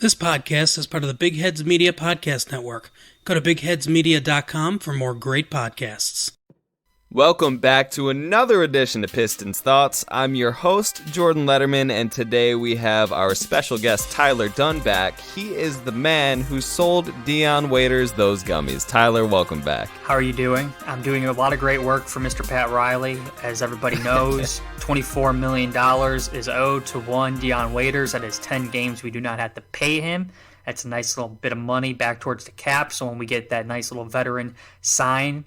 This podcast is part of the Big Heads Media Podcast Network. Go to bigheadsmedia.com for more great podcasts. Welcome back to another edition of Pistons Thoughts. I'm your host, Jordan Letterman, and today we have our special guest, Tyler Dunn, back. He is the man who sold Dion Waiters those gummies. Tyler, welcome back. How are you doing? I'm doing a lot of great work for Mr. Pat Riley. As everybody knows, $24 million is owed to one Dion Waiters. That is 10 games we do not have to pay him. That's a nice little bit of money back towards the cap. So when we get that nice little veteran sign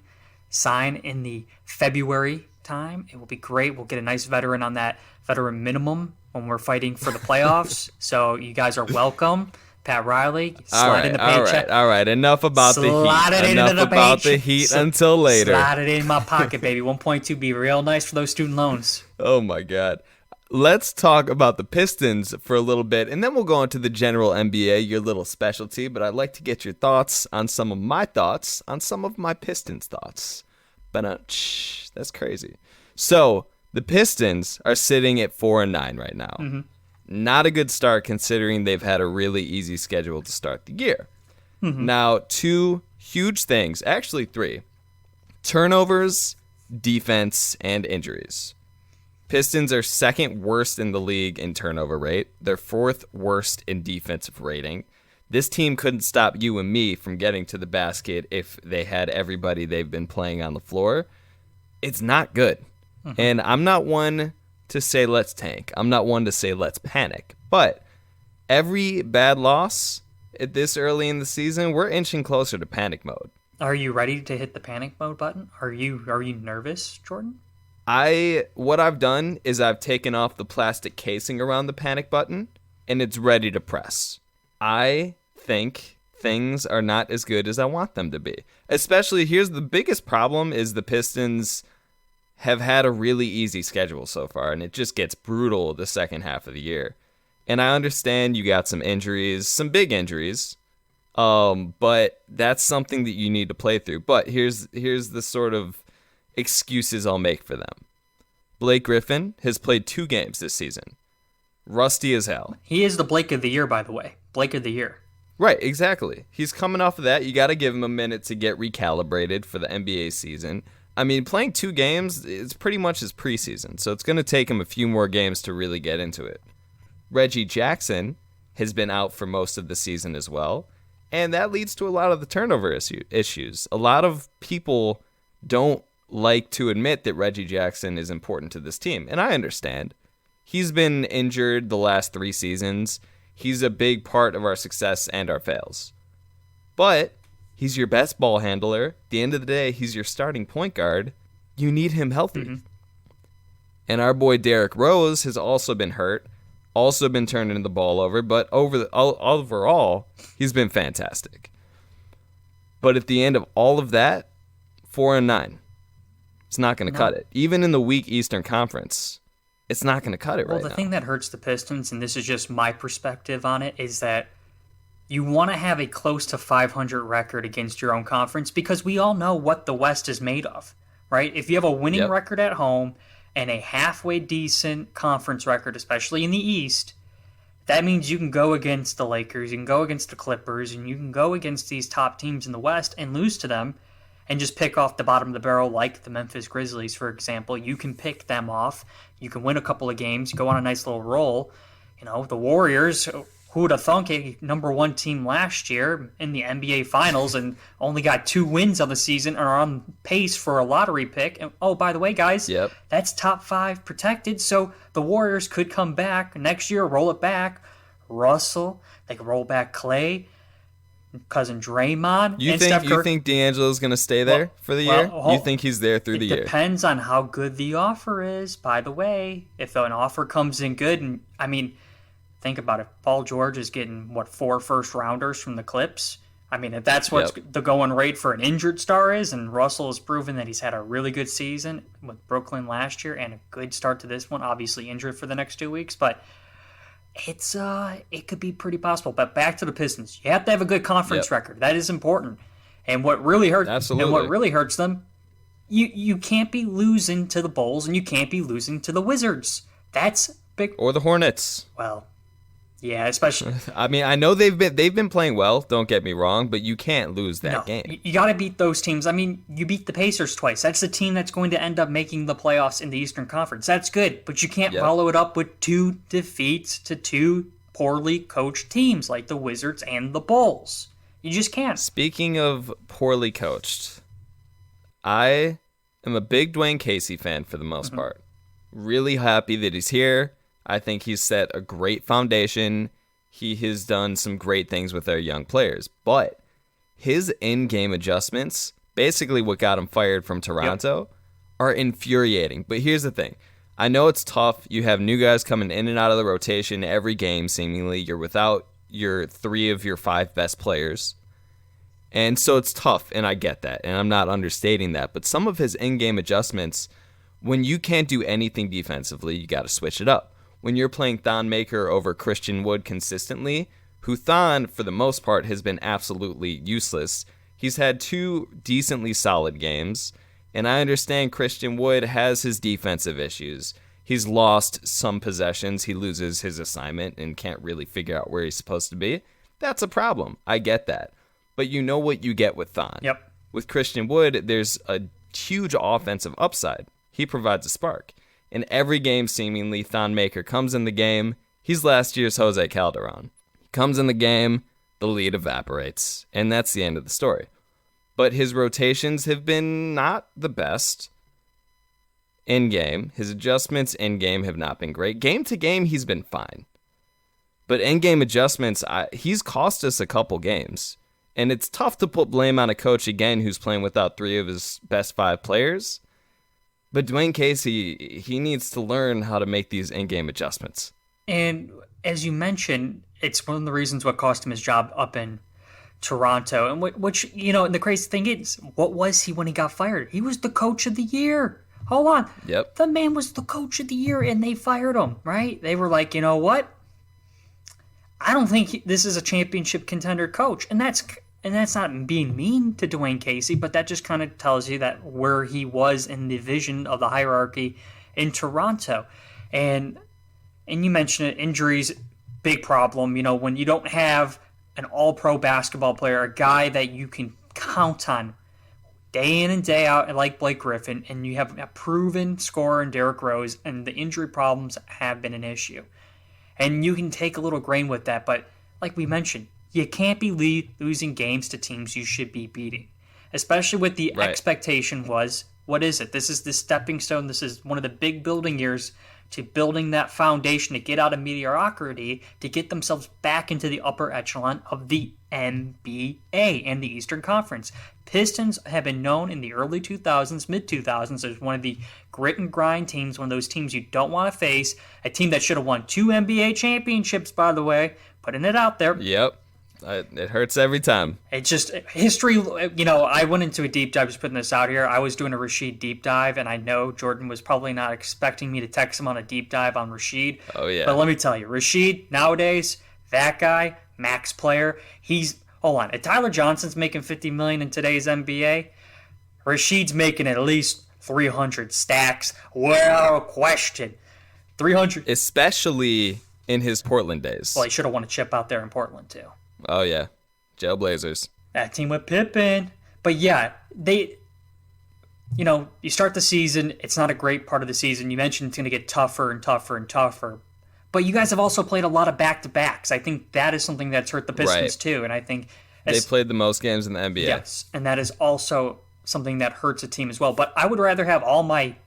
in the February time, it will be great. We'll get a nice veteran on that veteran minimum when we're fighting for the playoffs. So you guys are welcome. Pat Riley, slide in the paycheck. All right. Enough about the heat. Enough about the heat until later. Slide it in my pocket, baby. 1.2 be real nice for those student loans. Oh, my God. Let's talk about the Pistons for a little bit, and then we'll go into the general NBA, your little specialty. But I'd like to get your thoughts on some of my thoughts on some of my Pistons thoughts. That's crazy. So the Pistons are sitting at 4-9 right now. Mm-hmm. Not a good start considering they've had a really easy schedule to start the year. Mm-hmm. Now, two huge things, actually three: turnovers, defense, and injuries. Pistons are second worst in the league in turnover rate. They're fourth worst in defensive rating. This team couldn't stop you and me from getting to the basket if they had everybody they've been playing on the floor. It's not good. Mm-hmm. And I'm not one to say let's tank. I'm not one to say let's panic. But every bad loss at this early in the season, we're inching closer to panic mode. Are you ready to hit the panic mode button? Are you nervous, Jordan? What I've done is I've taken off the plastic casing around the panic button, and it's ready to press. I think things are not as good as I want them to be. Especially, here's the biggest problem, is the Pistons have had a really easy schedule so far, and it just gets brutal the second half of the year. And I understand you got some injuries, some big injuries, but that's something that you need to play through. But here's the sort of excuses I'll make for them. Blake Griffin has played 2 games this season. Rusty as hell. He is the Blake of the year, by the way. Blake of the year. Right, exactly. He's coming off of that. You got to give him a minute to get recalibrated for the NBA season. I mean, playing 2 games is pretty much his preseason, so it's going to take him a few more games to really get into it. Reggie Jackson has been out for most of the season as well, and that leads to a lot of the turnover issues. A lot of people don't like to admit that Reggie Jackson is important to this team, and I understand. He's been injured the last 3 seasons. He's a big part of our success and our fails. But he's your best ball handler. At the end of the day, he's your starting point guard. You need him healthy. Mm-hmm. And our boy Derrick Rose has also been hurt, also been turning the ball over, but overall, he's been fantastic. But at the end of all of that, 4-9. It's not going to cut it. Even in the weak Eastern Conference, it's not going to cut it right now. Well, the thing that hurts the Pistons, and this is just my perspective on it, is that you want to have a close to 500 record against your own conference because we all know what the West is made of, right? If you have a winning record at home and a halfway decent conference record, especially in the East, that means you can go against the Lakers, you can go against the Clippers, and you can go against these top teams in the West and lose to them and just pick off the bottom of the barrel like the Memphis Grizzlies, for example. You can pick them off. You can win a couple of games, go on a nice little roll. You know, the Warriors, who would have thunk a number 1 team last year in the NBA Finals and only got 2 wins on the season and are on pace for a lottery pick. And, oh, by the way, guys, that's top 5 protected. So the Warriors could come back next year, roll it back. Russell, they could roll back Clay, cousin Draymond. You think D'Angelo's going to stay there for the year? You think he's there through the year? It depends on how good the offer is, by the way. If an offer comes in good, and I mean, think about it. Paul George is getting, 4 first-rounders from the Clips? I mean, if that's what the going rate for an injured star is, and Russell has proven that he's had a really good season with Brooklyn last year and a good start to this one, obviously injured for the next 2 weeks, but it could be pretty possible. But back to the Pistons. You have to have a good conference record. That is important. And what really hurts them, you can't be losing to the Bulls and you can't be losing to the Wizards. That's big. Or the Hornets. Well, Yeah, especially. I mean, I know they've been playing well. Don't get me wrong, but you can't lose that game. You got to beat those teams. I mean, you beat the Pacers twice. That's the team that's going to end up making the playoffs in the Eastern Conference. That's good, but you can't follow it up with 2 defeats to 2 poorly coached teams like the Wizards and the Bulls. You just can't. Speaking of poorly coached, I am a big Dwayne Casey fan for the most part. Really happy that he's here. I think he's set a great foundation. He has done some great things with our young players. But his in-game adjustments, basically what got him fired from Toronto, are infuriating. But here's the thing. I know it's tough. You have new guys coming in and out of the rotation every game, seemingly. You're without your 3 of your 5 best players. And so it's tough, and I get that. And I'm not understating that. But some of his in-game adjustments, when you can't do anything defensively, you got to switch it up. When you're playing Thon Maker over Christian Wood consistently, who Thon, for the most part, has been absolutely useless. He's had 2 decently solid games, and I understand Christian Wood has his defensive issues. He's lost some possessions. He loses his assignment and can't really figure out where he's supposed to be. That's a problem. I get that. But you know what you get with Thon. Yep. With Christian Wood, there's a huge offensive upside. He provides a spark. In every game, seemingly, Thon Maker comes in the game. He's last year's Jose Calderon. He comes in the game, the lead evaporates, and that's the end of the story. But his rotations have been not the best in-game. His adjustments in-game have not been great. Game to game, he's been fine. But in-game adjustments, he's cost us a couple games. And it's tough to put blame on a coach, again, who's playing without 3 of his best 5 players. But Dwayne Casey, he needs to learn how to make these in-game adjustments. And as you mentioned, it's one of the reasons what cost him his job up in Toronto. And which, and the crazy thing is, what was he when he got fired? He was the coach of the year. Hold on. Yep. The man was the coach of the year, and they fired him, right? They were like, you know what? I don't think this is a championship contender coach. And that's not being mean to Dwayne Casey, but that just kind of tells you that where he was in the vision of the hierarchy in Toronto. And you mentioned it, injuries, big problem. When you don't have an all-pro basketball player, a guy that you can count on day in and day out, like Blake Griffin, and you have a proven scorer in Derrick Rose, and the injury problems have been an issue. And you can take a little grain with that, but like we mentioned, you can't be losing games to teams you should be beating, especially with the expectation was, what is it? This is the stepping stone. This is one of the big building years to building that foundation to get out of mediocrity, to get themselves back into the upper echelon of the NBA and the Eastern Conference. Pistons have been known in the early 2000s, mid-2000s, as one of the grit and grind teams, one of those teams you don't want to face, a team that should have won 2 NBA championships, by the way, putting it out there. Yep. It hurts every time. It's just history. I went into a deep dive, just putting this out here. I was doing a Rashid deep dive, and I know Jordan was probably not expecting me to text him on a deep dive on Rashid. Oh, yeah. But let me tell you, Rashid, nowadays, that guy, max player, hold on. If Tyler Johnson's making $50 million in today's NBA, Rashid's making at least 300 stacks. Without question. 300. Especially in his Portland days. Well, he should have won a chip out there in Portland, too. Oh, yeah. Jailblazers. That team with Pippen. But yeah, you start the season. It's not a great part of the season. You mentioned it's going to get tougher and tougher and tougher. But you guys have also played a lot of back-to-backs. I think that is something that's hurt the Pistons too. And I think they played the most games in the NBA. Yes, and that is also something that hurts a team as well. But I would rather have all my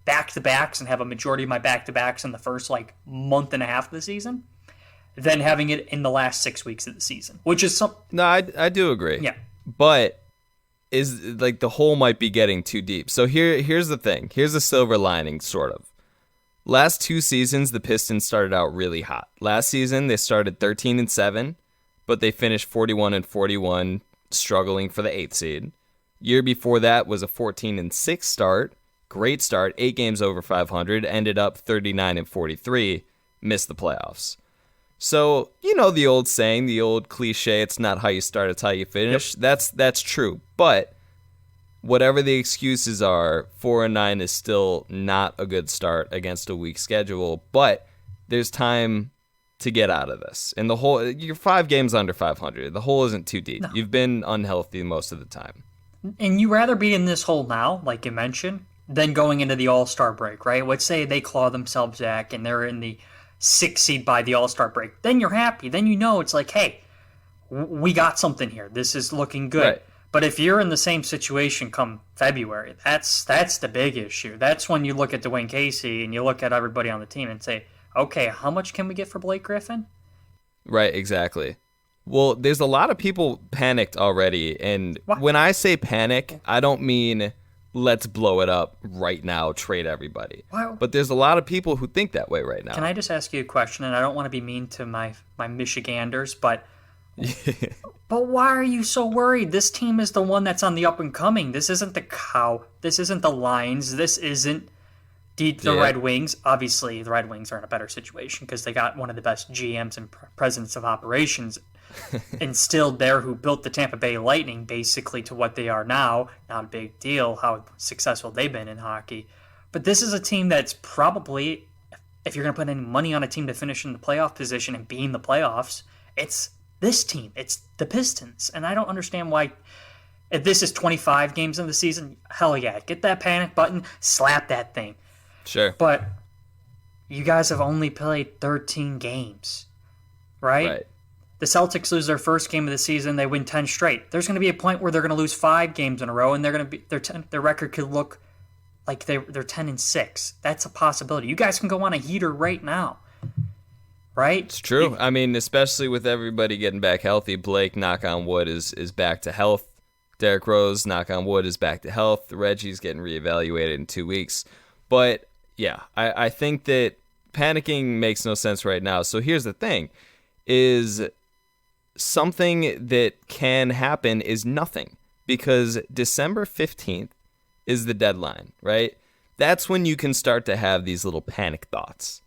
back-to-backs and have a majority of my back-to-backs in the first month and a half of the season than having it in the last 6 weeks of the season, which is some. No, I do agree. Yeah, but is the hole might be getting too deep. So here's the thing. Here's the silver lining, sort of. Last 2 seasons, the Pistons started out really hot. Last season, they started 13-7, but they finished 41-41, struggling for the 8th seed. Year before that was a 14-6 start. Great start, 8 games over 500, ended up 39-43, missed the playoffs. So, the old saying, the old cliche, it's not how you start, it's how you finish. Yep. That's true. But whatever the excuses are, 4-9 is still not a good start against a weak schedule. But there's time to get out of this. And the hole, you're 5 games under 500. The hole isn't too deep. No. You've been unhealthy most of the time. And you rather be in this hole now, like you mentioned, than going into the All-Star break, right? Let's say they claw themselves back and they're in the 6th seed by the All-Star break. Then you're happy. Then you know it's like, hey, we got something here. This is looking good. Right. But if you're in the same situation come February, that's the big issue. That's when you look at Dwayne Casey and you look at everybody on the team and say, okay, how much can we get for Blake Griffin? Right, exactly. Well, there's a lot of people panicked already. And What? when I say panic, I don't mean let's blow it up right now, trade everybody. Wow. But there's a lot of people who think that way right now. Can I just ask you a question? And I don't want to be mean to my Michiganders, but but why are you so worried? This team is the one that's on the up and coming. This isn't the Cow. This isn't the Lions. This isn't the Red Wings. Obviously, the Red Wings are in a better situation because they got one of the best GMs and presidents of operations instilled there who built the Tampa Bay Lightning basically to what they are now. Not a big deal how successful they've been in hockey. But this is a team that's probably, if you're going to put any money on a team to finish in the playoff position and be in the playoffs, it's this team. It's the Pistons. And I don't understand why, if this is 25 games in the season, hell yeah, get that panic button, slap that thing. Sure. But you guys have only played 13 games, right? The Celtics lose their first game of the season, they win 10 straight. There's going to be a point where they're going to lose 5 games in a row, and they're going to be their record could look like they're 10-6. That's a possibility. You guys can go on a heater right now, right? It's true. I mean, especially with everybody getting back healthy. Blake, knock on wood, is back to health. Derrick Rose, knock on wood, is back to health. Reggie's getting reevaluated in 2 weeks. But yeah, I think that panicking makes no sense right now. So here's the thing, is something that can happen is nothing, because December 15th is the deadline, right? That's when you can start to have these little panic thoughts.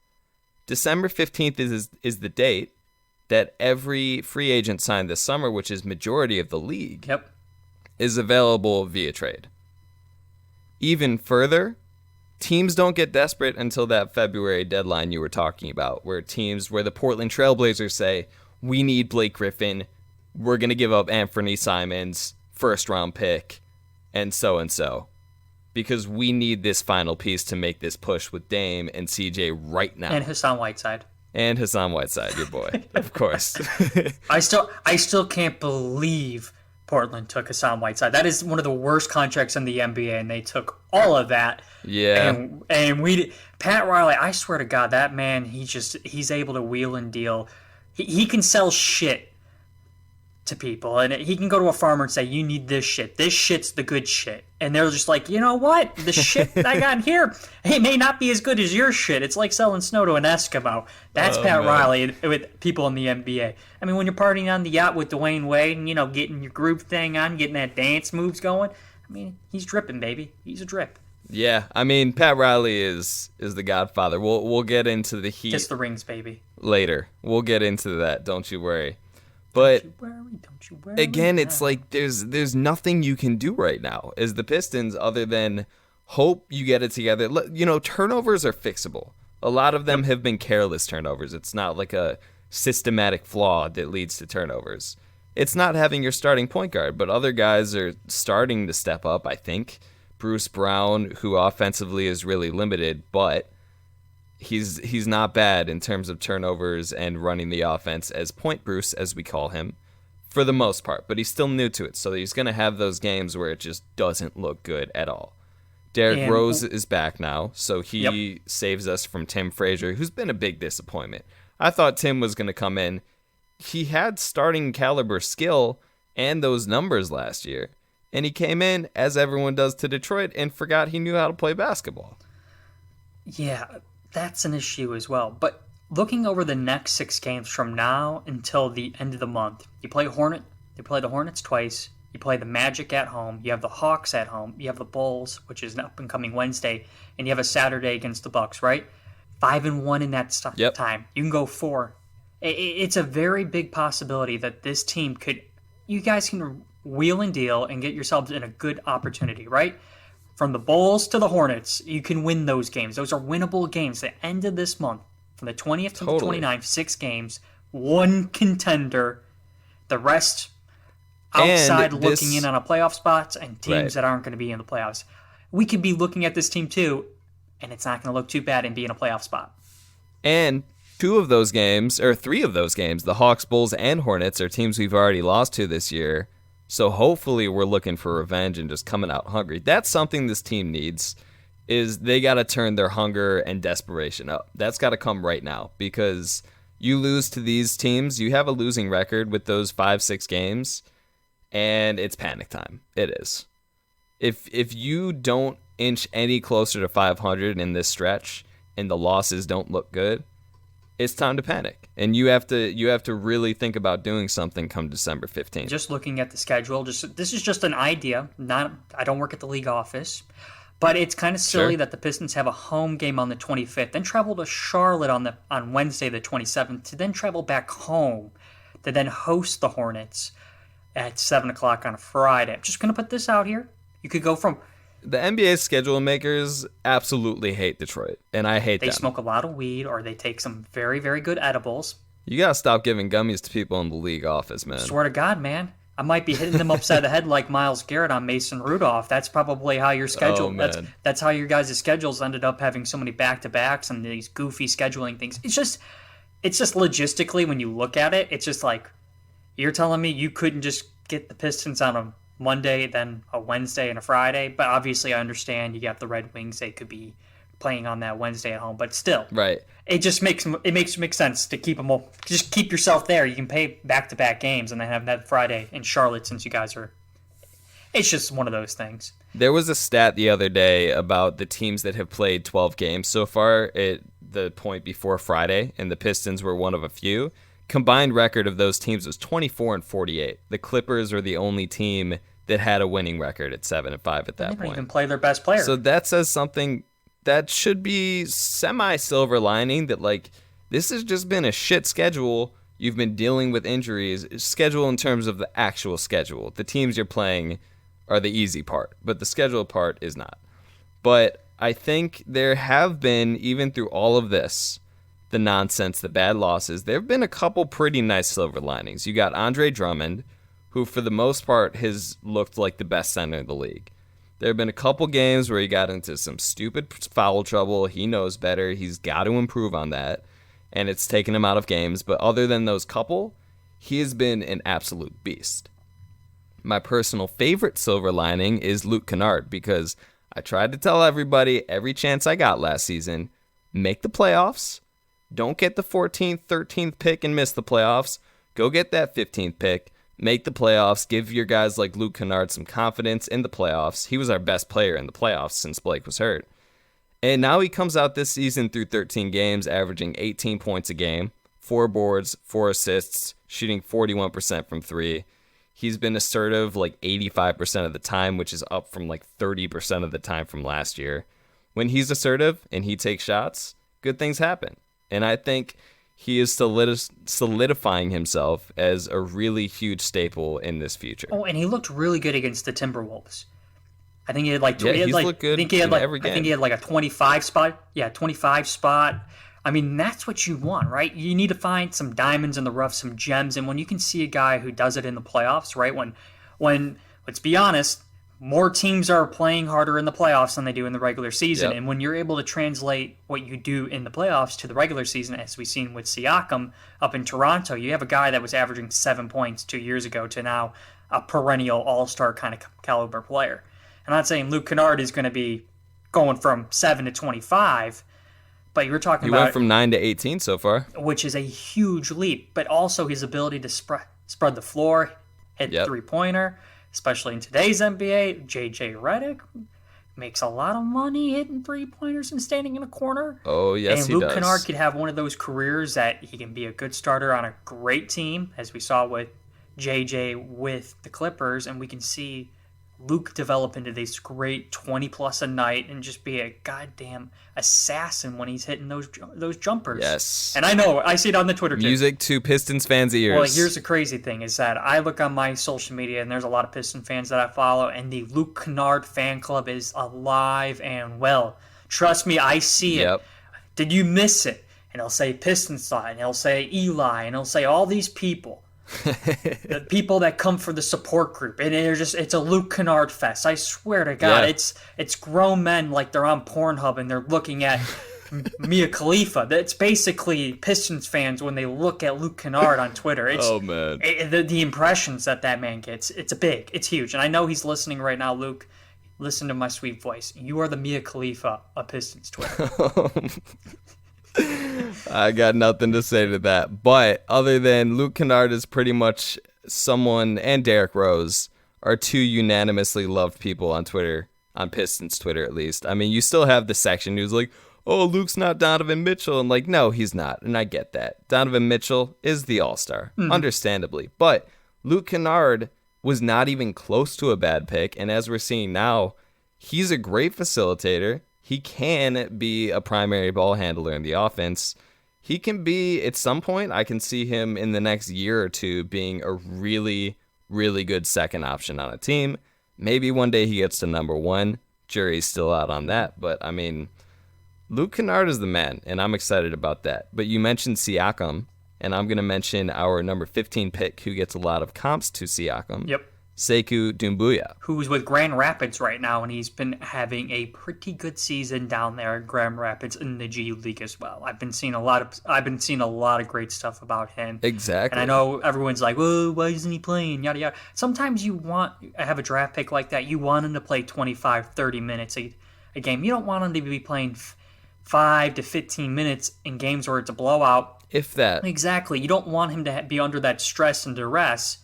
December 15th is the date that every free agent signed this summer, which is majority of the league, is available via trade. Even further, teams don't get desperate until that February deadline you were talking about, where the Portland Trailblazers say, we need Blake Griffin, we're going to give up Anthony Simons, first-round pick, and so, because we need this final piece to make this push with Dame and CJ right now. And Hassan Whiteside. Your boy, of course. I still can't believe Portland took Hassan Whiteside. That is one of the worst contracts in the NBA, and they took all of that. Yeah. And Pat Riley, I swear to God, that man, he's able to wheel and deal. He can sell shit to people, and he can go to a farmer and say, you need this shit. This shit's the good shit. And they're just like, you know what? The shit I got here, it may not be as good as your shit. It's like selling snow to an Eskimo. That's Pat Riley with people in the NBA. I mean, when you're partying on the yacht with Dwayne Wade and, getting your groove thing on, getting that dance moves going, I mean, he's dripping, baby. He's a drip. Yeah, I mean, Pat Riley is the godfather. We'll get into the Heat. Kiss the rings, baby. Later. We'll get into that, don't you worry. But don't you worry again, it's like there's nothing you can do right now as the Pistons other than hope you get it together. Turnovers are fixable. A lot of them have been careless turnovers. It's not like a systematic flaw that leads to turnovers. It's not having your starting point guard, but other guys are starting to step up, I think. Bruce Brown, who offensively is really limited, but he's not bad in terms of turnovers and running the offense as Point Bruce, as we call him, for the most part. But he's still new to it, so he's going to have those games where it just doesn't look good at all. Derrick Rose is back now, so he saves us from Tim Frazier, who's been a big disappointment. I thought Tim was going to come in. He had starting caliber skill and those numbers last year, and he came in, as everyone does to Detroit, and forgot he knew how to play basketball. Yeah, that's an issue as well. But looking over the next 6 games from now until the end of the month, you play the Hornets twice, you play the Magic at home, you have the Hawks at home, you have the Bulls, which is an up-and-coming Wednesday, and you have a Saturday against the Bucks, right? 5-1 in that time. You can go 4. It's a very big possibility that this team you guys can wheel and deal and get yourselves in a good opportunity, right? From the Bulls to the Hornets, you can win those games. Those are winnable games. The end of this month, from the 20th to the 29th, 6 games, one contender, the rest outside looking in on a playoff spots and teams that aren't going to be in the playoffs. We could be looking at this team too, and it's not going to look too bad and be in a playoff spot. And 3 of those games, the Hawks, Bulls, and Hornets are teams we've already lost to this year. So hopefully we're looking for revenge and just coming out hungry. That's something this team needs, is they got to turn their hunger and desperation up. That's got to come right now, because you lose to these teams, you have a losing record with those 5-6 games, and it's panic time. It is. If you don't inch any closer to 500 in this stretch and the losses don't look good, it's time to panic. And you have to really think about doing something come December 15th. Just looking at the schedule, this is just an idea. I don't work at the league office, but it's kind of silly that the Pistons have a home game on the 25th, then travel to Charlotte on Wednesday the 27th, to then travel back home, to then host the Hornets at 7 o'clock on a Friday. I'm just going to put this out here. You could go from... The NBA schedule makers absolutely hate Detroit, and I hate them. They smoke a lot of weed, or they take some very, very good edibles. You got to stop giving gummies to people in the league office, man. Swear to God, man. I might be hitting them upside the head like Myles Garrett on Mason Rudolph. That's probably how your schedule... That's how your guys' schedules ended up having so many back-to-backs and these goofy scheduling things. It's just logistically, when you look at it, it's just like, you're telling me you couldn't just get the Pistons on a Monday, then a Wednesday and a Friday, but obviously I understand you got the Red Wings, they could be playing on that Wednesday at home, but still, it just makes sense to keep them all. Just keep yourself there. You can pay back-to-back games and then have that Friday in Charlotte, since you guys are. It's just one of those things. There was a stat the other day about the teams that have played 12 games so far at the point before Friday, and the Pistons were one of a few. Combined record of those teams was 24-48. The Clippers are the only team that had a winning record at 7-5 at that point. They didn't even play their best player. So that says something that should be semi-silver lining, that like, this has just been a shit schedule. You've been dealing with injuries. Schedule in terms of the actual schedule. The teams you're playing are the easy part, but the schedule part is not. But I think there have been, even through all of this, the nonsense, the bad losses, there have been a couple pretty nice silver linings. You got Andre Drummond, who for the most part has looked like the best center in the league. There have been a couple games where he got into some stupid foul trouble. He knows better. He's got to improve on that, and it's taken him out of games. But other than those couple, he has been an absolute beast. My personal favorite silver lining is Luke Kennard, because I tried to tell everybody every chance I got last season, make the playoffs. Don't get the 14th, 13th pick and miss the playoffs. Go get that 15th pick. Make the playoffs. Give your guys like Luke Kennard some confidence in the playoffs. He was our best player in the playoffs since Blake was hurt. And now he comes out this season through 13 games, averaging 18 points a game, 4 boards, 4 assists, shooting 41% from 3. He's been assertive like 85% of the time, which is up from like 30% of the time from last year. When he's assertive and he takes shots, good things happen. And I think he is solidifying himself as a really huge staple in this future. Oh, and he looked really good against the Timberwolves. I think he had like looked good every game. I think he had like a 25 spot. Yeah, 25 spot. I mean, that's what you want, right? You need to find some diamonds in the rough, some gems, and when you can see a guy who does it in the playoffs, right? When let's be honest, more teams are playing harder in the playoffs than they do in the regular season. Yep. And when you're able to translate what you do in the playoffs to the regular season, as we've seen with Siakam up in Toronto, you have a guy that was averaging 7 points 2 years ago to now a perennial all-star kind of caliber player. I'm not saying Luke Kennard is going to be going from 7 to 25, but you're talking about... He went from 9 to 18 so far. Which is a huge leap, but also his ability to spread the floor, hit three-pointer, especially in today's NBA. J.J. Redick makes a lot of money hitting three-pointers and standing in a corner. Oh, yes, and Luke Kennard could have one of those careers that he can be a good starter on a great team, as we saw with J.J. with the Clippers, and we can see Luke develop into this great 20-plus a night and just be a goddamn assassin when he's hitting those jumpers. Yes. And I know, I see it on the Twitter too. Music to Pistons fans' ears. Well, here's the crazy thing is that I look on my social media and there's a lot of Piston fans that I follow, and the Luke Kennard fan club is alive and well. Trust me, I see it. Did you miss it? and he'll say Pistons Thoughts, and he'll say Eli, and he'll say all these people. The people that come for the support group, and it's a Luke Kennard fest. I swear to God, it's grown men like they're on Pornhub and they're looking at Mia Khalifa. It's basically Pistons fans when they look at Luke Kennard on Twitter. Oh man, the impressions that man gets, it's huge. And I know he's listening right now, Luke. Listen to my sweet voice. You are the Mia Khalifa of Pistons Twitter. I got nothing to say to that. But other than Luke Kennard is pretty much someone, and Derrick Rose are two unanimously loved people on Twitter, on Pistons Twitter at least. I mean, you still have the section who's like, oh, Luke's not Donovan Mitchell. And like, no, he's not. And I get that. Donovan Mitchell is the all-star, understandably. But Luke Kennard was not even close to a bad pick. And as we're seeing now, he's a great facilitator. He can be a primary ball handler in the offense. He can be, at some point, I can see him in the next year or two being a really, really good second option on a team. Maybe one day he gets to number one. Jury's still out on that. But, I mean, Luke Kennard is the man, and I'm excited about that. But you mentioned Siakam, and I'm going to mention our number 15 pick who gets a lot of comps to Siakam. Yep. Sekou Doumbouya, who's with Grand Rapids right now, and he's been having a pretty good season down there in Grand Rapids in the G League as well. I've been seeing a lot of great stuff about him. Exactly. And I know everyone's like, "Well, why isn't he playing?" Yada yada. Sometimes you have a draft pick like that. You want him to play 25, 30 minutes a game. You don't want him to be playing 5 to 15 minutes in games where it's a blowout. If that. Exactly. You don't want him to be under that stress and duress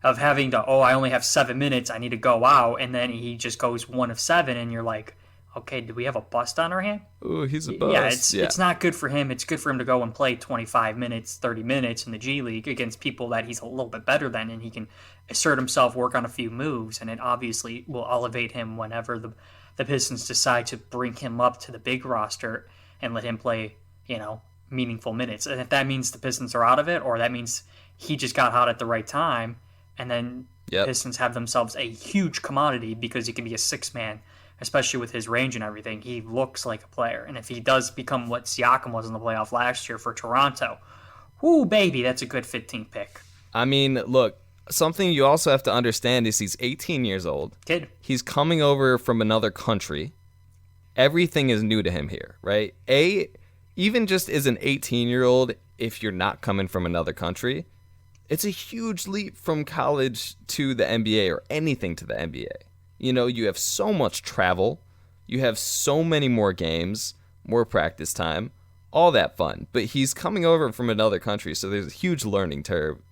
of having to, I only have 7 minutes, I need to go out, and then he just goes 1 of 7, and you're like, okay, do we have a bust on our hand? Ooh, he's a bust. Yeah, it's not good for him. It's good for him to go and play 25 minutes, 30 minutes in the G League against people that he's a little bit better than, and he can assert himself, work on a few moves, and it obviously will elevate him whenever the Pistons decide to bring him up to the big roster and let him play, meaningful minutes. And if that means the Pistons are out of it, or that means he just got hot at the right time, and then Pistons have themselves a huge commodity because he can be a six-man, especially with his range and everything. He looks like a player. And if he does become what Siakam was in the playoff last year for Toronto, whoo, baby, that's a good 15th pick. I mean, look, something you also have to understand is he's 18 years old. Kid. He's coming over from another country. Everything is new to him here, right? Even just as an 18-year-old, if you're not coming from another country, it's a huge leap from college to the NBA or anything to the NBA. You have so much travel. You have so many more games, more practice time, all that fun. But he's coming over from another country, so there's a huge learning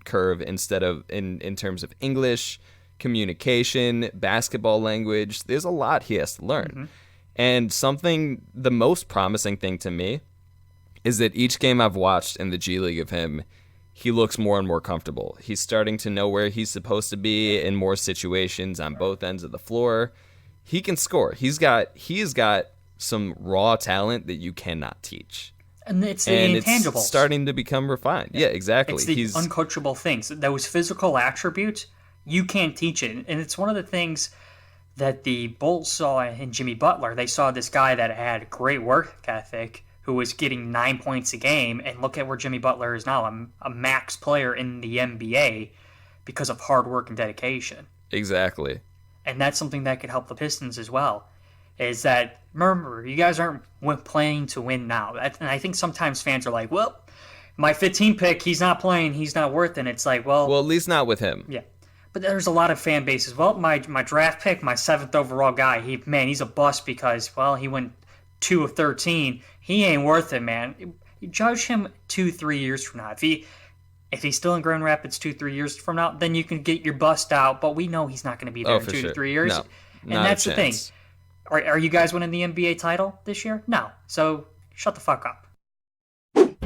curve instead of in terms of English, communication, basketball language. There's a lot he has to learn. And the most promising thing to me is that each game I've watched in the G League of him, he looks more and more comfortable. He's starting to know where he's supposed to be in more situations on both ends of the floor. He can score. He has got some raw talent that you cannot teach. And it's the intangibles. It's starting to become refined. Yeah, exactly. It's the uncoachable things. Those physical attributes, you can't teach it. And it's one of the things that the Bulls saw in Jimmy Butler. They saw this guy that had great work ethic, who was getting 9 points a game, and look at where Jimmy Butler is now, a max player in the NBA because of hard work and dedication. Exactly. And that's something that could help the Pistons as well, is that, remember, you guys aren't playing to win now. And I think sometimes fans are like, well, my 15 pick, he's not playing, he's not worth it. And it's like, well, at least not with him. Yeah. But there's a lot of fan bases. Well, my draft pick, my 7th overall guy, he's a bust because, well, he went 2 of 13. He ain't worth it, man. You judge him 2-3 years from now. If he's still in Grand Rapids 2-3 years from now, then you can get your bust out. But we know he's not going to be there in 2 to 3 years. No, and that's the thing. Are you guys winning the NBA title this year? No. So shut the fuck up.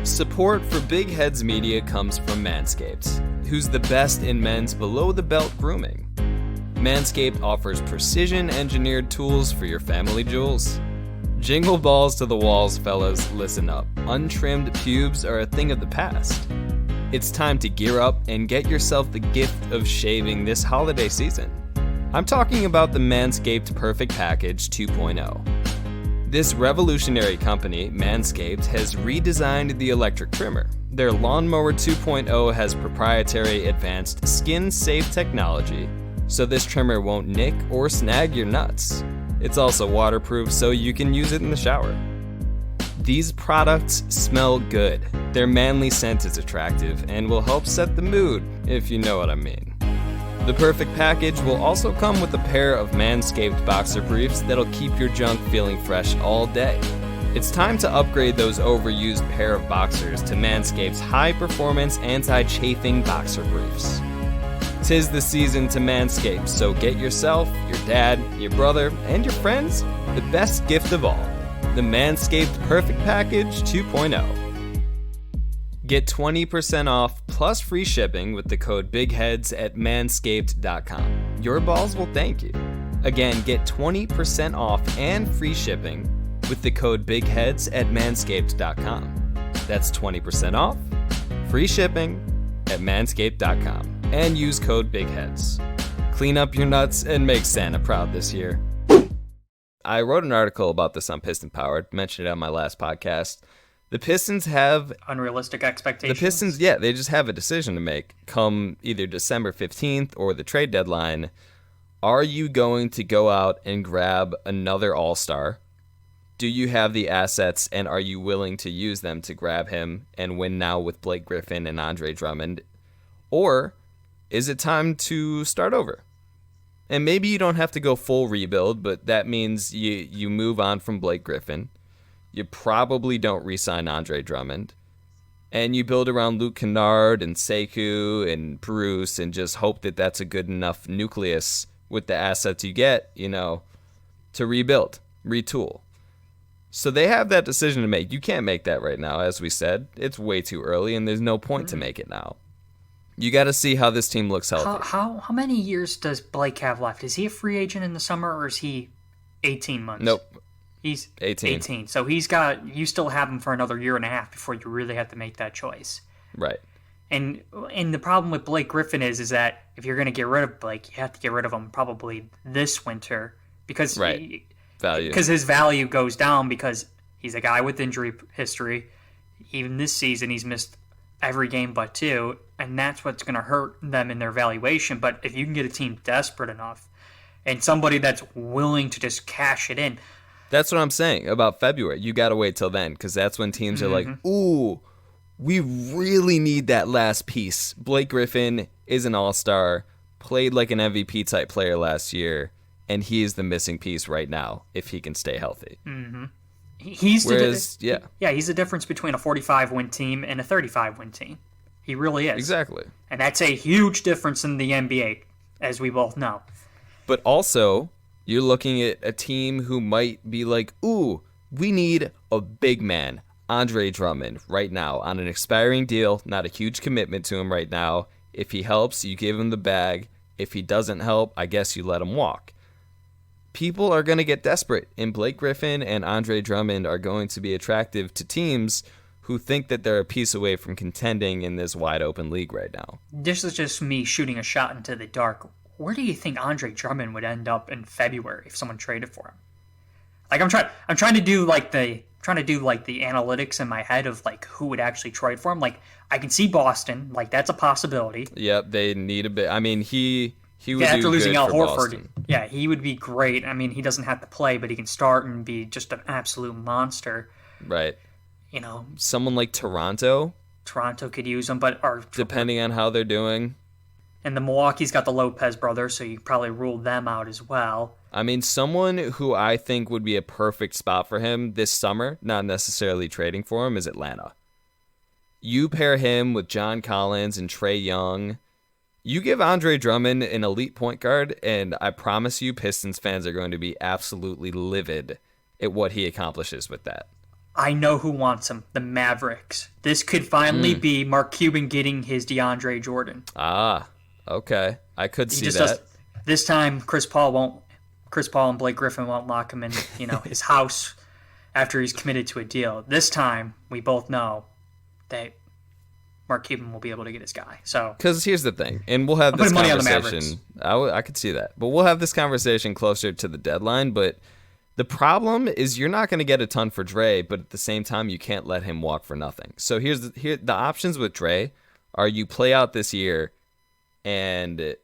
Support for Big Heads Media comes from Manscaped, who's the best in men's below-the-belt grooming. Manscaped offers precision-engineered tools for your family jewels. Jingle balls to the walls, fellas, listen up. Untrimmed pubes are a thing of the past. It's time to gear up and get yourself the gift of shaving this holiday season. I'm talking about the Manscaped Perfect Package 2.0. This revolutionary company, Manscaped, has redesigned the electric trimmer. Their Lawnmower 2.0 has proprietary advanced skin-safe technology, so this trimmer won't nick or snag your nuts. It's also waterproof, so you can use it in the shower. These products smell good. Their manly scent is attractive and will help set the mood, if you know what I mean. The perfect package will also come with a pair of Manscaped boxer briefs that'll keep your junk feeling fresh all day. It's time to upgrade those overused pair of boxers to Manscaped's high-performance anti-chafing boxer briefs. 'Tis the season to Manscaped, so get yourself, your dad, your brother, and your friends the best gift of all, the Manscaped Perfect Package 2.0. Get 20% off plus free shipping with the code BIGHEADS at manscaped.com. Your balls will thank you. Again, get 20% off and free shipping with the code BIGHEADS at manscaped.com. That's 20% off, free shipping at manscaped.com. And use code BIGHEADS. Clean up your nuts and make Santa proud this year. I wrote an article about this on Piston Powered, mentioned it on my last podcast. The Pistons have unrealistic expectations. The Pistons, yeah, they just have a decision to make come either December 15th or the trade deadline. Are you going to go out and grab another all-star? Do you have the assets, and are you willing to use them to grab him and win now with Blake Griffin and Andre Drummond? Or is it time to start over? And maybe you don't have to go full rebuild, but that means you move on from Blake Griffin. You probably don't re-sign Andre Drummond. And you build around Luke Kennard and Sekou and Bruce and just hope that that's a good enough nucleus with the assets you get, to rebuild, retool. So they have that decision to make. You can't make that right now, as we said. It's way too early, and there's no point to make it now. You got to see how this team looks healthy. How many years does Blake have left? Is he a free agent in the summer, or is he 18 months? Nope. He's 18. So you still have him for another year and a half before you really have to make that choice. Right. And the problem with Blake Griffin is that if you're going to get rid of Blake, you have to get rid of him probably this winter because because his value goes down because he's a guy with injury history. Even this season, he's missed every game but two, and that's what's going to hurt them in their valuation. But if you can get a team desperate enough and somebody that's willing to just cash it in. That's what I'm saying about February. You got to wait till then because that's when teams are like, ooh, we really need that last piece. Blake Griffin is an all-star, played like an MVP-type player last year, and he is the missing piece right now if he can stay healthy. Mm-hmm. He's the difference between a 45-win team and a 35-win team. He really is. Exactly. And that's a huge difference in the NBA, as we both know. But also, you're looking at a team who might be like, ooh, we need a big man, Andre Drummond, right now on an expiring deal, not a huge commitment to him right now. If he helps, you give him the bag. If he doesn't help, I guess you let him walk. People are going to get desperate, and Blake Griffin and Andre Drummond are going to be attractive to teams who think that they're a piece away from contending in this wide-open league right now. This is just me shooting a shot into the dark. Where do you think Andre Drummond would end up in February if someone traded for him? Like I'm trying to do like the analytics in my head of like who would actually trade for him. Like I can see Boston, like that's a possibility. Yep, they need a bit. I mean, he would after do losing good Al for Horford. Boston. Yeah, he would be great. I mean, he doesn't have to play, but he can start and be just an absolute monster. Right. Someone like Toronto could use him, but depending on how they're doing. And the Milwaukee's got the Lopez brothers, so you probably rule them out as well. I mean, someone who I think would be a perfect spot for him this summer, not necessarily trading for him, is Atlanta. You pair him with John Collins and Trae Young. You give Andre Drummond an elite point guard, and I promise you Pistons fans are going to be absolutely livid at what he accomplishes with that. I know who wants him, the Mavericks. This could finally be Mark Cuban getting his DeAndre Jordan. Ah, okay. I could see that. This time, Chris Paul and Blake Griffin won't lock him in, his house after he's committed to a deal. This time, we both know that Mark Cuban will be able to get his guy. So, because here's the thing, and we'll have this conversation. I could see that, but we'll have this conversation closer to the deadline. But The problem is you're not going to get a ton for Dre, but at the same time, you can't let him walk for nothing. So here the options with Dre are you play out this year and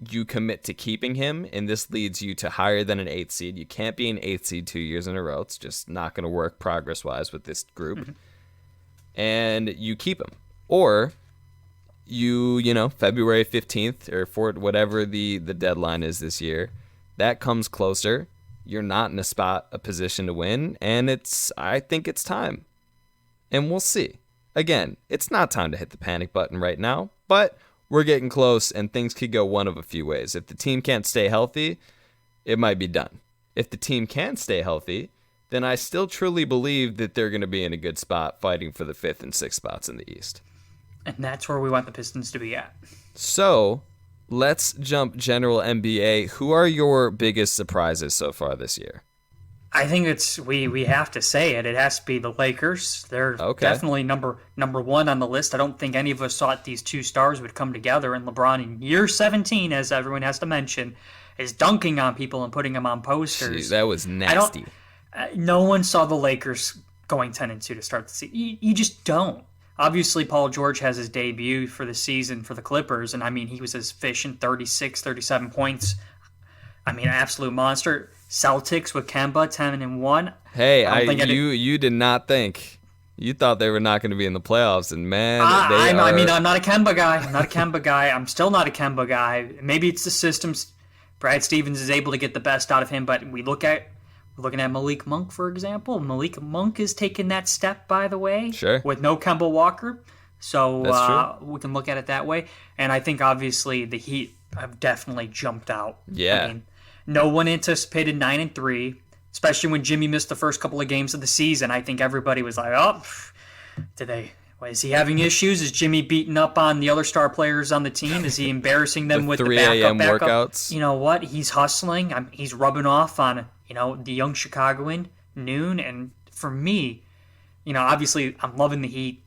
you commit to keeping him, and this leads you to higher than an 8th seed. You can't be an 8th seed 2 years in a row. It's just not going to work progress-wise with this group. Mm-hmm. And you keep him. Or February 15th or for whatever the deadline is this year, that comes closer. You're not in a position to win, and I think it's time. And we'll see. Again, it's not time to hit the panic button right now, but we're getting close, and things could go one of a few ways. If the team can't stay healthy, it might be done. If the team can stay healthy, then I still truly believe that they're going to be in a good spot fighting for the 5th and 6th spots in the East. And that's where we want the Pistons to be at. So, let's jump general NBA. Who are your biggest surprises so far this year? I think we have to say it. It has to be the Lakers. They're definitely number one on the list. I don't think any of us thought these two stars would come together. And LeBron in year 17, as everyone has to mention, is dunking on people and putting them on posters. Jeez, that was nasty. No one saw the Lakers going 10-2 to start the season. You just don't. Obviously, Paul George has his debut for the season for the Clippers, and he was as efficient, 36, 37 points. Absolute monster. Celtics with Kemba, 10-1. Hey, you did not think. You thought they were not going to be in the playoffs, and man, I'm not a Kemba guy. I'm still not a Kemba guy. Maybe it's the systems. Brad Stevens is able to get the best out of him, but we're looking at Malik Monk, for example. Malik Monk is taking that step, by the way, sure, with no Kemba Walker. So we can look at it that way. And I think, obviously, the Heat have definitely jumped out. Yeah. No one anticipated 9-3, especially when Jimmy missed the first couple of games of the season. I think everybody was like, is he having issues? Is Jimmy beating up on the other star players on the team? Is he embarrassing them with the 3 a.m. backup? workouts? You know what? He's hustling. He's rubbing off on, the young Chicagoan, Noon. And for me, obviously I'm loving the Heat.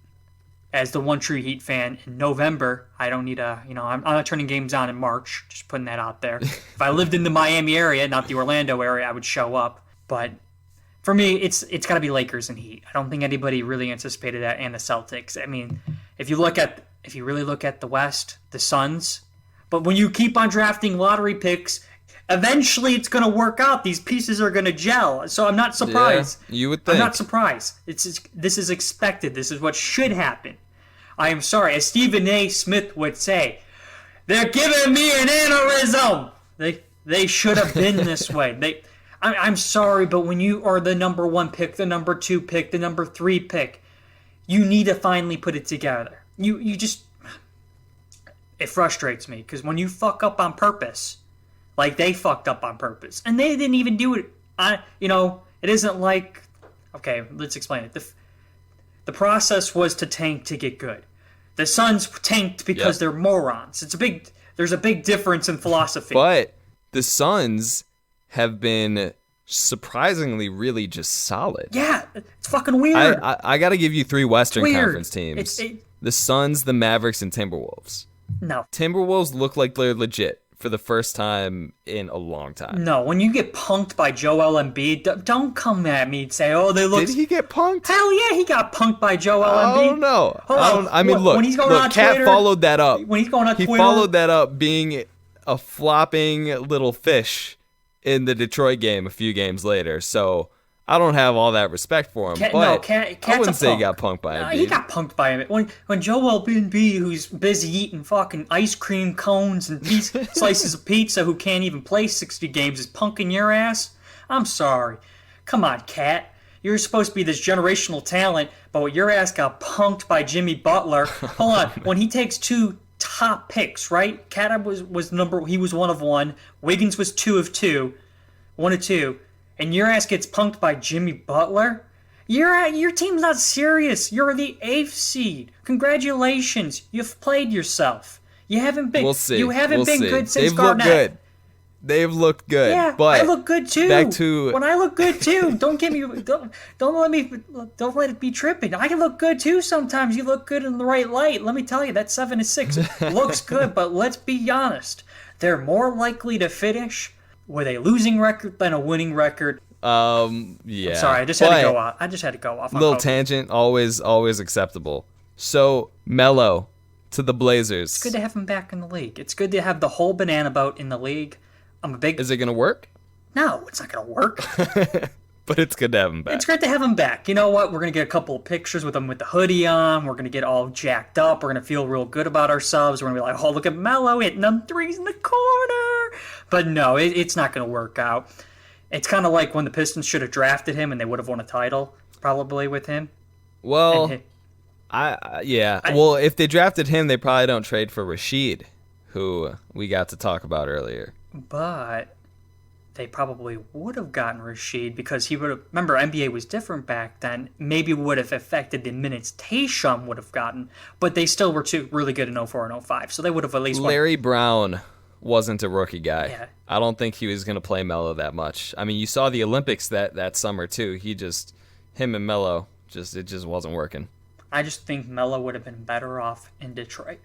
As the one true Heat fan, in November, I don't need I'm not turning games on in March, just putting that out there. If I lived in the Miami area, not the Orlando area, I would show up. But for me, it's got to be Lakers and Heat. I don't think anybody really anticipated that, and the Celtics. If you really look at the West, the Suns, but when you keep on drafting lottery picks, eventually it's going to work out. These pieces are going to gel. So I'm not surprised. Yeah, you would think. I'm not surprised. This is expected. This is what should happen. I am sorry, as Stephen A. Smith would say, they're giving me an aneurysm. They should have been this way. I'm sorry, but when you are the number 1 pick, the number 2 pick, the number 3 pick, you need to finally put it together. You just, it frustrates me because when you fuck up on purpose, like they fucked up on purpose, and they didn't even do it. It isn't like, okay, let's explain it. The process was to tank to get good. The Suns tanked because they're morons. There's a big difference in philosophy. But the Suns have been surprisingly really just solid. Yeah, it's fucking weird. I got to give you 3 Western Conference teams. The Suns, the Mavericks, and Timberwolves. No. Timberwolves look like they're legit for the first time in a long time. No, when you get punked by Joel Embiid, don't come at me and say, they look... Did he get punked? Hell yeah, he got punked by Joel Embiid. Oh, no. Look, when he's going on Cat Twitter, followed that up. When he's going on Twitter... He followed that up being a flopping little fish in the Detroit game a few games later, so... I don't have all that respect for him, but I wouldn't say he got punked by Embiid. He got punked by him. When Joel Embiid, who's busy eating fucking ice cream cones and slices of pizza, who can't even play 60 games, is punking your ass, I'm sorry. Come on, Cat. You're supposed to be this generational talent, but your ass got punked by Jimmy Butler. Hold on. When he takes 2 top picks, right? Cat he was 1 of 1. Wiggins was 2 of 2. 1 of 2. And your ass gets punked by Jimmy Butler? Your team's not serious. You're the 8th seed. Congratulations. You've played yourself. You haven't been. We'll see. You haven't been good since Garnett. They've looked good. Yeah, but I look good too. When I look good too. Don't let it be tripping. I can look good too sometimes. You look good in the right light. Let me tell you, that 7-6 looks good, but let's be honest. They're more likely to finish with a losing record than a winning record. Yeah. I'm sorry, I just had to go off. Little tangent, always acceptable. So, Melo to the Blazers. It's good to have him back in the league. It's good to have the whole banana boat in the league. Is it going to work? No, it's not going to work. But it's good to have him back. It's great to have him back. You know what? We're going to get a couple of pictures with him with the hoodie on. We're going to get all jacked up. We're going to feel real good about ourselves. We're going to be like, oh, look at Melo hitting them threes in the corner. But no, it's not going to work out. It's kind of like when the Pistons should have drafted him and they would have won a title, probably, with him. Well, well, if they drafted him, they probably don't trade for Rashid, who we got to talk about earlier. But they probably would have gotten Rashid because he would have... Remember, NBA was different back then. Maybe would have affected the minutes Tayshaun would have gotten, but they still were really good in 04 and 05, so they would have at least... Larry Brown wasn't a rookie guy. Yeah. I don't think he was going to play Melo that much. I mean, you saw the Olympics that summer, too. Him and Melo, it just wasn't working. I just think Melo would have been better off in Detroit.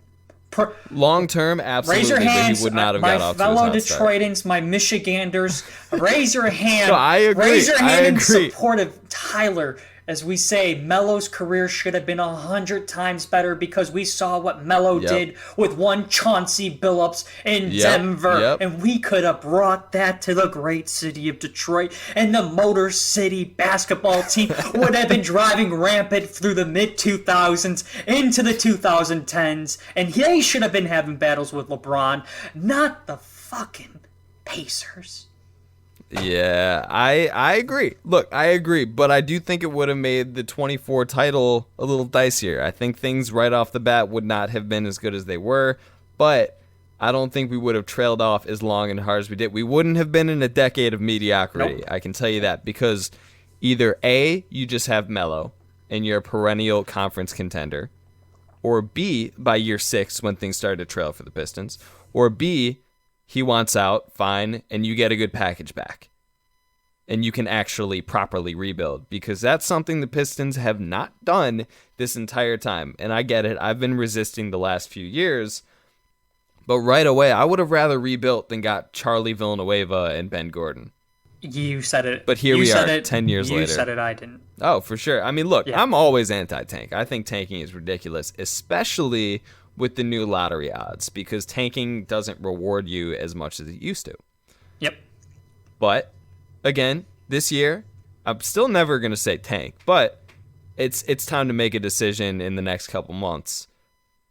Long term, absolutely, raise your hands, but he would not have got off to his fellow hot Detroitans, start. my Michiganders, raise your hand. No, I agree. Raise your hand in support of Tyler. As we say, Melo's career should have been 100 times better because we saw what Melo did with one Chauncey Billups in Denver. And we could have brought that to the great city of Detroit. And the Motor City basketball team would have been driving rampant through the mid-2000s into the 2010s. And they should have been having battles with LeBron, not the fucking Pacers. Yeah, I agree. Look, I agree, but I do think it would have made the 24 title a little dicier. I think things right off the bat would not have been as good as they were, but I don't think we would have trailed off as long and hard as we did. We wouldn't have been in a decade of mediocrity. Nope. I can tell you that, because either A, you just have Melo and you're a perennial conference contender, or B, by year 6 when things started to trail for the Pistons, or B, he wants out, fine, and you get a good package back. And you can actually properly rebuild, because that's something the Pistons have not done this entire time. And I get it. I've been resisting the last few years. But right away, I would have rather rebuilt than got Charlie Villanueva and Ben Gordon. You said it. But here we are, 10 years later. You said it, I didn't. Oh, for sure. I mean, look, I'm always anti-tank. I think tanking is ridiculous, especially with the new lottery odds, because tanking doesn't reward you as much as it used to. Yep. But, again, this year, I'm still never going to say tank, but it's time to make a decision in the next couple months.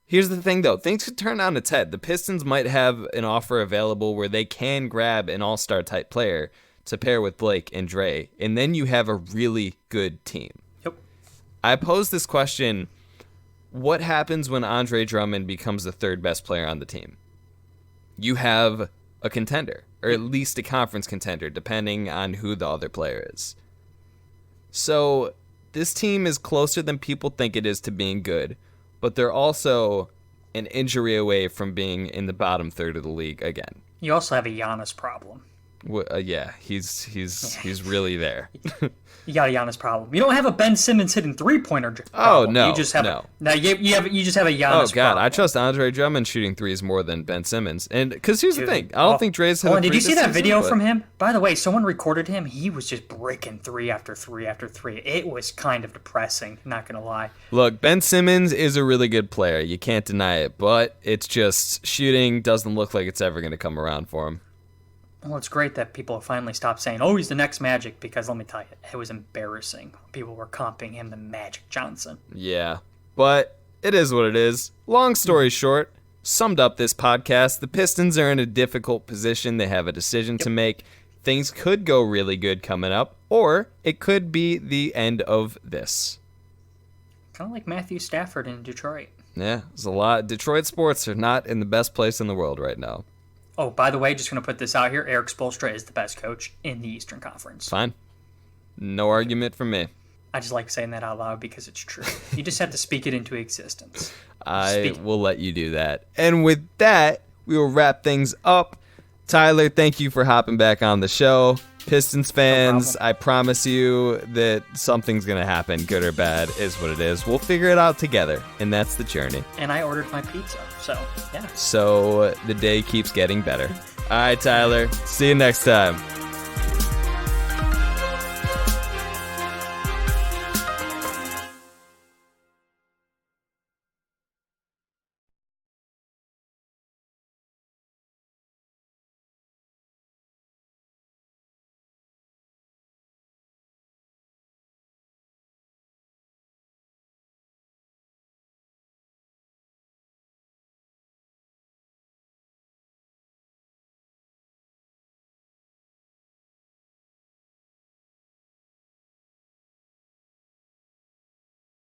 Here's the thing, though. Things could turn on its head. The Pistons might have an offer available where they can grab an all-star type player to pair with Blake and Dre, and then you have a really good team. Yep. I posed this question: what happens when Andre Drummond becomes the third best player on the team? You have a contender, or at least a conference contender, depending on who the other player is. So this team is closer than people think it is to being good, but they're also an injury away from being in the bottom third of the league again. You also have a Giannis problem. Yeah, he's really there. You got a Giannis problem. You don't have a Ben Simmons hitting three-pointer problem. Oh no, you just have no. You just have a Giannis Oh god, problem. I trust Andre Drummond shooting threes more than Ben Simmons, and because here's the thing, I don't think Dre's had. Did you see that video from him? By the way, someone recorded him. He was just breaking three after three after three. It was kind of depressing. Not gonna lie. Look, Ben Simmons is a really good player. You can't deny it, but it's just shooting doesn't look like it's ever gonna come around for him. Well, it's great that people have finally stopped saying, oh, he's the next Magic, because let me tell you, it was embarrassing. People were comping him to Magic Johnson. Yeah, but it is what it is. Long story short, summed up this podcast, the Pistons are in a difficult position. They have a decision to make. Things could go really good coming up, or it could be the end of this. Kind of like Matthew Stafford in Detroit. Yeah, there's a lot. Detroit sports are not in the best place in the world right now. Oh, by the way, just going to put this out here. Eric Spoelstra is the best coach in the Eastern Conference. Fine. No argument from me. I just like saying that out loud because it's true. You just have to speak it into existence. I will let you do that. And with that, we will wrap things up. Tyler, thank you for hopping back on the show. Pistons fans, I promise you that something's going to happen, good or bad, is what it is. We'll figure it out together, and that's the journey. And I ordered my pizza, so yeah. So the day keeps getting better. All right, Tyler, see you next time.